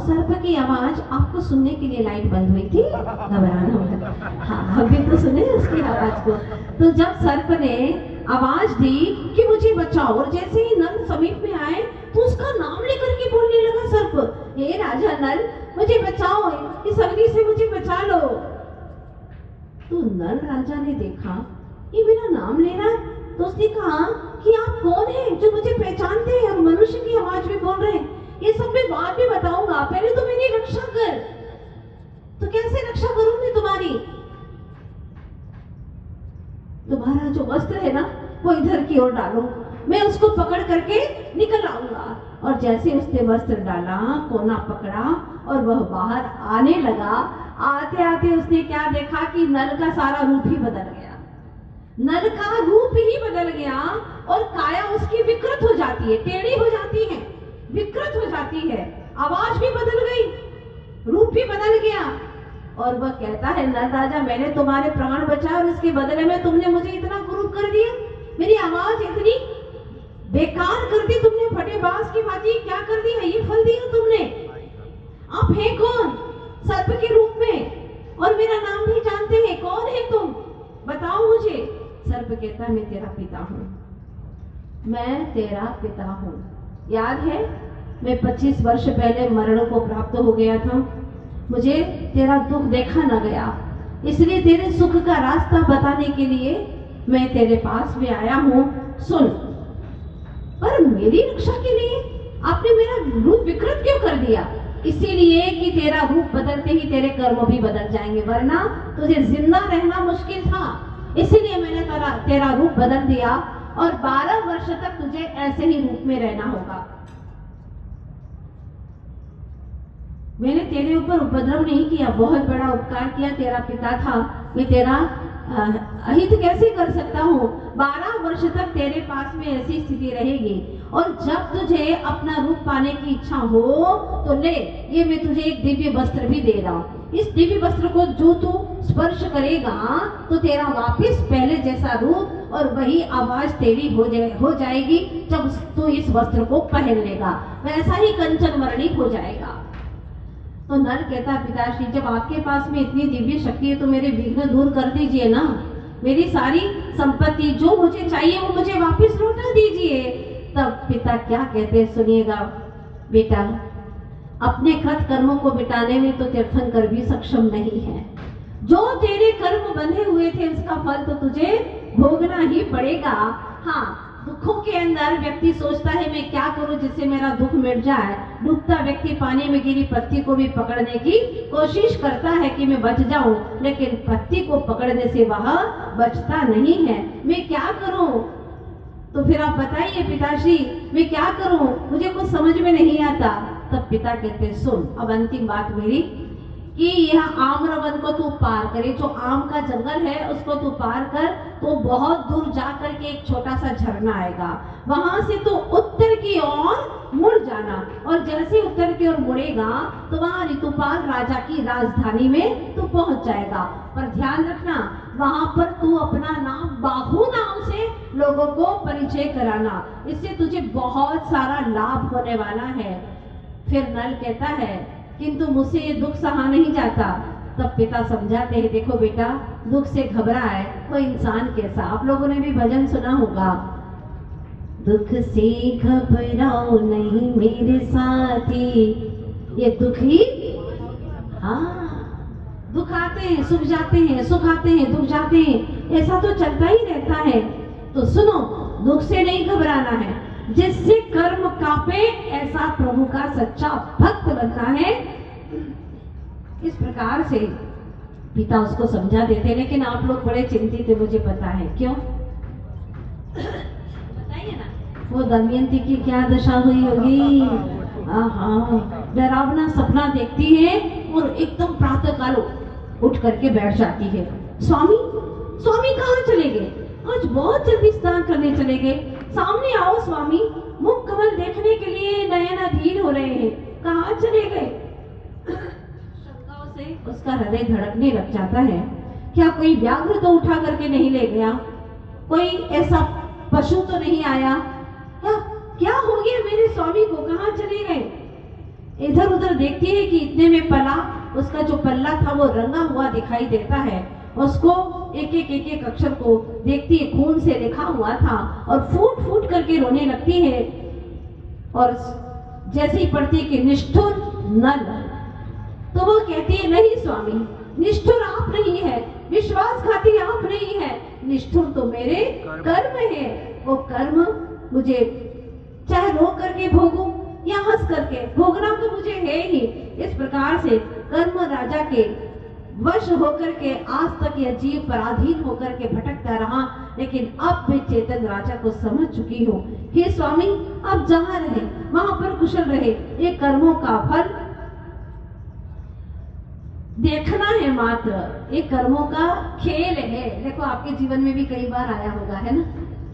सर्प की आवाज आपको सुनने के लिए लाइट बंद हुई थी, घबराना मत। हाँ, अभी तो सुने उसकी आवाज को। तो जब सर्प ने आवाज दी कि मुझे बचाओ, और जैसे ही नल समीप में आए तो उसका नाम लेकर के बोलने लगा सर्प, हे राजा नल, मुझे बचाओ, इस अग्नि से मुझे बचा लो। तो नल राजा ने देखा ये मेरा नाम ले रहा है, तो उसने कहा कि आप कौन हैं जो मुझे पहचानते हैं और मनुष्य की आवाज में बोल रहे हैं? ये सब मैं बाद में बताऊंगा, पहले तो मेरी रक्षा कर। तो कैसे रक्षा करूं मैं तुम्हारी? तुम्हारा जो वस्त्र है ना वो इधर की ओर डालो, मैं उसको पकड़ करके निकल आऊंगा। और जैसे उसने वस्त्र डाला, कोना पकड़ा और वह बाहर आने लगा। आते आते उसने क्या देखा कि नल का सारा रूप ही बदल गया। नल का रूप ही बदल गया और काया उसकी विकृत हो जाती है, टेढ़ी हो जाती है, विकृत हो जाती है, आवाज भी बदल गई, रूप भी बदल गया। और वह कहता है, नल राजा, मैंने तुम्हारे प्राण बचाए और इसके बदले में तुमने मुझे इतना क्रूर कर दिया, मेरी आवाज इतनी बेकार कर दी तुमने, फटे बांस की भांति क्या कर दिया, ये फल दिया तुमने। आप हैं कौन? सर्प के रूप में, और मेरा नाम भी जानते हैं, कौन है तुम, बताओ मुझे। सर्प कहता है, मैं तेरा पिता हूँ, मैं तेरा पिता हूँ। याद है मैं 25 वर्ष पहले मरण को प्राप्त हो गया था, मुझे तेरा दुख देखा न गया, इसलिए तेरे सुख का रास्ता बताने के लिए मैं तेरे पास में आया हूँ। सुन, पर मेरी रक्षा के लिए आपने मेरा रूप विकृत क्यों कर दिया? इसीलिए कि तेरा रूप बदलते ही तेरे कर्म भी बदल जाएंगे, वरना तुझे जिंदा रहना मुश्किल था, इसीलिए मैंने तेरा रूप बदल दिया और 12 वर्ष तक तुझे ऐसे ही रूप में रहना होगा। मैंने तेरे ऊपर उपद्रव नहीं किया, बहुत बड़ा उपकार किया, तेरा पिता था, मैं तेरा अहित कैसे कर सकता हूँ? 12 वर्ष तक तेरे पास में ऐसी स्थिति रहेगी, और जब तुझे अपना रूप पाने की इच्छा हो तो ले, ये मैं तुझे एक दिव्य वस्त्र भी दे रहा हूँ। इस दिव्य वस्त्र को जो तू स्पर्श करेगा तो तेरा वापस पहले जैसा रूप और वही आवाज तेरी हो जाएगी। जब तू इस वस्त्र को पहन लेगा वैसा ही कंचन वर्णी हो जाएगा। तो नल कहता, पिताश्री, जब आपके पास में इतनी दिव्य शक्ति है तो मेरे विघ्न दूर कर दीजिए ना, मेरी सारी संपत्ति जो मुझे चाहिए वो मुझे वापस लौटा दीजिए। तब पिता क्या कहते सुनिएगा, बेटा, अपने कृत कर्मों को मिटाने में तो तीर्थंकर भी सक्षम नहीं है, जो तेरे कर्म बंधे हुए थे उसका फल तो तुझे भोगना ही पड़ेगा। हाँ, दुखों के अंदर व्यक्ति सोचता है मैं क्या करूं जिससे मेरा दुख मिट जाए। डूबता व्यक्ति पानी में गिरी पत्ती को भी पकड़ने की कोशिश करता है कि मैं बच जाऊं, लेकिन पत्ती को पकड़ने से वह बचता नहीं है। मैं क्या करूं? तो फिर आप बताइए पिताश्री, मैं क्या करूं, मुझे कुछ समझ में नहीं आता। तब पिता कहते, सुन, अब अंतिम बात मेरी, कि यह आम्रवन को तू पार करे, जो आम का जंगल है उसको तू पार कर, तो बहुत दूर जाकर के एक छोटा सा झरना आएगा, वहां से तू उत्तर की ओर मुड़ जाना, और जैसे उत्तर की ओर मुड़ेगा तो वहां ऋतुपाल राजा की राजधानी में तू पहुंच जाएगा। पर ध्यान रखना, वहां पर तू अपना नाम बाहु नाम से लोगों को परिचय कराना, इससे तुझे बहुत सारा लाभ होने वाला है। फिर नल कहता है, किंतु मुझसे ये दुख सहा नहीं जाता। तब पिता समझाते हैं, देखो बेटा, दुख से घबराए वो इंसान कैसा। आप लोगों ने भी भजन सुना होगा, दुख से घबराओ नहीं मेरे साथी, ये दुख ही, हाँ, दुख आते हैं सुख जाते हैं, सुख आते हैं दुख जाते हैं, ऐसा तो चलता ही रहता है। तो सुनो, दुख से नहीं घबराना है, जिससे कर्म कांपे ऐसा प्रभु का सच्चा भक्त बनना है। इस प्रकार से पिता उसको समझा देते, लेकिन आप लोग बड़े चिंतित है, मुझे पता है क्यों। बताइए ना, वो दमयंती की क्या दशा हुई होगी। डरावना सपना देखती है और एकदम प्रातः काल उठ करके बैठ जाती है। स्वामी, स्वामी कहाँ चले गए? आज बहुत जल्दी स्नान करने चले गए, सामने आओ स्वामी, मुख कमल देखने के लिए नयन अधीर हो रहे हैं, कहाँ चले गए? शंकाओं से उसका हृदय धड़कने लग जाता है, क्या कोई व्याघ्र तो उठा करके नहीं ले गया, कोई ऐसा पशु तो नहीं आया, क्या हो गया मेरे स्वामी को, कहाँ चले गए? इधर उधर देखती है कि इतने में पला, उसका जो पल्ला था वो रंगा हुआ दिखाई देता है। उसको एक एक अक्षर को देखती है, खून से लिखा हुआ था और फूट फूट करके रोने लगती है। और जैसे ही पढ़ती है कि निष्ठुर नल, तो वो कहती है नहीं स्वामी, निष्ठुर आप नहीं है, विश्वासघाती आप नहीं है, निष्ठुर तो मेरे कर्म है। वो कर्म मुझे चाहे रो करके भोगूं या हंस करके, भोगना तो मुझे है ही। इस प्रकार से कर्म राजा के वश होकर के आज तक यह जीव पराधीन होकर के भटकता रहा, लेकिन अब मैं चेतन राजा को समझ चुकी हूँ। हे स्वामी, अब जहाँ रहे वहां पर कुशल रहे, ये कर्मों का फल देखना है मात्र, ये कर्मों का खेल है। देखो आपके जीवन में भी कई बार आया होगा, है ना?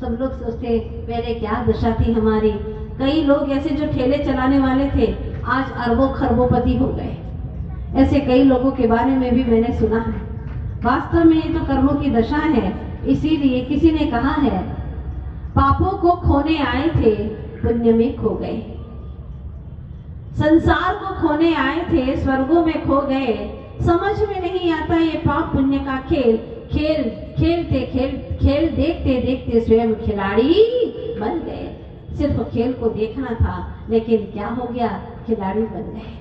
सब लोग सोचते पहले क्या दशा थी हमारी। कई लोग ऐसे जो ठेले चलाने वाले थे आज अरबों खरबोपति हो गए। ऐसे कई लोगों के बारे में भी मैंने सुना है। वास्तव में ये तो कर्मों की दशा है। इसीलिए किसी ने कहा है, पापों को खोने आए थे पुण्य में खो गए, संसार को खोने आए थे स्वर्गों में खो गए। समझ में नहीं आता ये पाप पुण्य का खेल। खेल देखते देखते स्वयं खिलाड़ी बन गए। सिर्फ खेल को देखना था, लेकिन क्या हो गया, खिलाड़ी बन गए।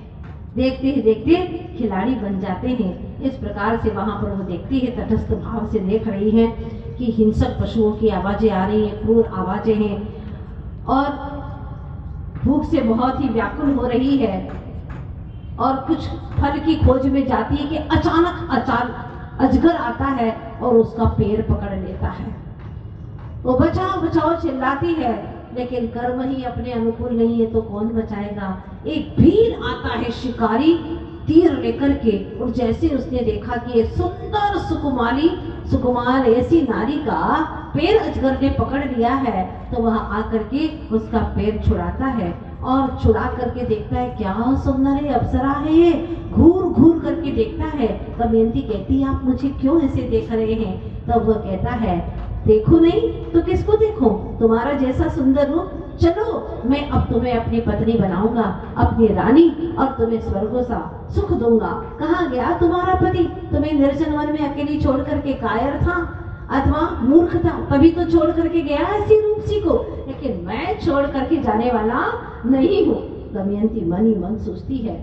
देखते ही देखते खिलाड़ी बन जाते हैं। इस प्रकार से वहां पर वो देखती है, तटस्थ भाव से देख रही है कि हिंसक पशुओं की आवाजें आ रही हैं, क्रूर आवाजें हैं, और भूख से बहुत ही व्याकुल हो रही है। और कुछ फल की खोज में जाती है कि अचानक अजगर आता है और उसका पैर पकड़ लेता है। वो बचाओ बचाओ चिल्लाती है, लेकिन कर्म ही अपने अनुकूल नहीं है तो कौन बचाएगा। एक भीड़ आता है शिकारी तीर लेकर के, और जैसे उसने देखा कि ये सुंदर सुकुमार ऐसी नारी का पैर अजगर ने पकड़ लिया है, तो वह आकर के उसका पैर छुड़ाता है और छुड़ा करके देखता है क्या सुंदर है, अप्सरा है ये। घूर घूर करके देखता है। दमयंती कहती है आप मुझे क्यों ऐसे देख रहे हैं? तब वह कहता है देखो नहीं तो किसको देखो, तुम्हारा जैसा सुंदर रूप, चलो मैं अब तुम्हें अपनी पत्नी बनाऊंगा, अपनी रानी, और तुम्हें स्वर्गों सा सुख दूंगा। कहाँ गया तुम्हारा पति? तुम्हें निर्जन वन में अकेली छोड़ करके कायर था अथवा मूर्ख था, तभी तो छोड़ करके गया ऐसी रूपसी को, लेकिन मैं छोड़ करके जाने वाला नहीं हूँ। दमयंती मन ही मन सोचती है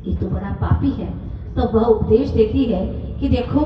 ये तो बड़ा पापी है। तो वह उपदेश देती है कि देखो,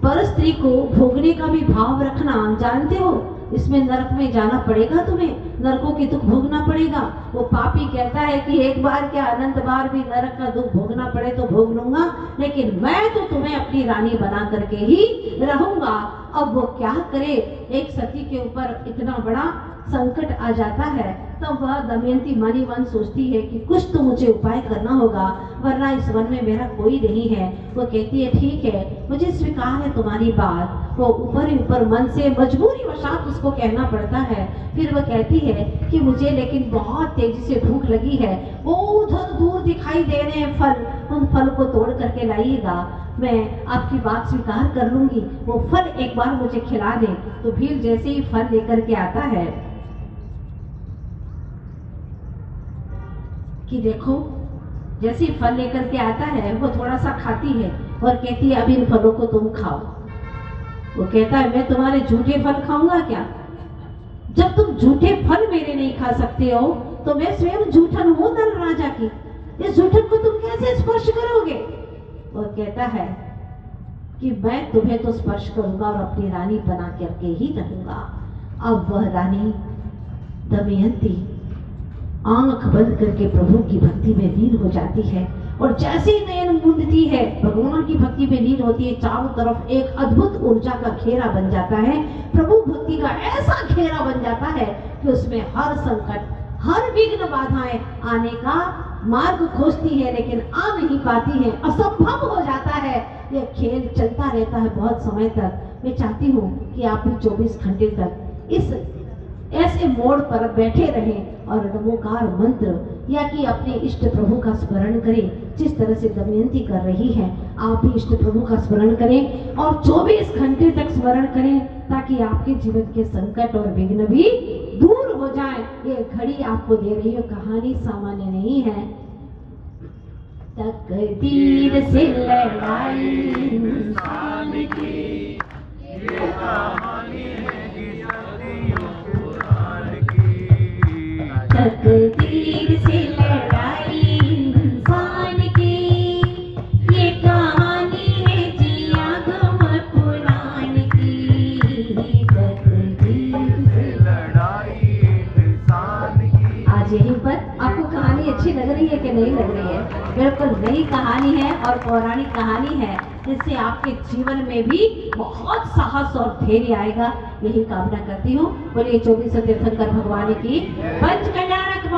पर स्त्री को भोगने का भी भाव रखना, जानते हो इसमें नरक में जाना पड़ेगा, तुम्हें नरकों की दुख भोगना पड़ेगा। वो पापी कहता है कि एक बार क्या अनंत बार भी नरक का दुख भोगना पड़े तो भोग लूंगा, लेकिन मैं तो तुम्हें अपनी रानी बना करके ही रहूंगा। अब वो क्या करे, एक सती के ऊपर इतना बड़ा संकट आ जाता है, तब वह दमयंती मन ही मन सोचती है कि कुछ तो मुझे उपाय करना होगा, वरना इस वन में मेरा कोई नहीं है। वो कहती है ठीक है, मुझे स्वीकार है तुम्हारी बात। वो ऊपर ही ऊपर मन से मजबूरी वशात उसको कहना पड़ता है। फिर वह कहती है कि मुझे लेकिन बहुत तेजी से भूख लगी है, वो उधर दूर दिखाई दे रहे हैं फल, उन फल को तोड़ करके लाइएगा, मैं आपकी बात स्वीकार कर लूंगी। वो फल एक बार मुझे खिला दे। तो भील जैसे ही फल लेकर के आता है कि देखो, जैसे ही फल लेकर के आता है वो थोड़ा सा खाती है और कहती है अब इन फलों को तुम खाओ। वो कहता है मैं तुम्हारे झूठे फल खाऊंगा क्या? जब तुम झूठे फल मेरे नहीं खा सकते हो तो मैं स्वयं झूठन हूं नल राजा की, इस झूठन को तुम कैसे स्पर्श करोगे? वो कहता है कि मैं तुम्हें तो स्पर्श करूंगा और अपनी रानी बना करके ही रहूंगा। अब वह रानी दमयंती आंख बंद करके प्रभु की भक्ति में लीन हो जाती है, और जैसे ही नयन मूंदती है भगवान की भक्ति में लीन होती है, चारों तरफ एक अद्भुत ऊर्जा का घेरा बन जाता है। प्रभु भक्ति का ऐसा घेरा बन जाता है कि उसमें हर संकट, हर विघ्न बाधाएं आने का मार्ग खोजती है, लेकिन आ नहीं पाती है, असंभव हो जाता है। यह खेल चलता रहता है बहुत समय तक। मैं चाहती हूँ कि आप भी 24 घंटे तक इस ऐसे मोड़ पर बैठे रहें और नमोकार मंत्र या कि अपने इष्ट प्रभु का स्मरण करें, जिस तरह से दमयंती कर रही है। आप भी इष्ट प्रभु का स्मरण करें और 24 घंटे तक स्मरण करें, ताकि आपके जीवन के संकट और विघ्न भी दूर हो जाए। ये घड़ी आपको दे रही है, कहानी सामान्य नहीं। नहीं है। तकदीर से लड़ाई इंसान की, ये कहानी है कि सदियों पुराण की। तकदीर से लड़ाई इंसान की, ये कहानी है जिया गम पुराण की। तकदीर से लड़ाई इंसान की। आज यहीं पर आपको कहानी अच्छी लग रही है कि नहीं लग रही है? बिल्कुल नई कहानी है और पौराणिक कहानी है, जिससे आपके जीवन में भी बहुत साहस और धैर्य आएगा, यही कामना करती हूँ। बोलिए 24 तीर्थंकर भगवान की पंच कल्याणक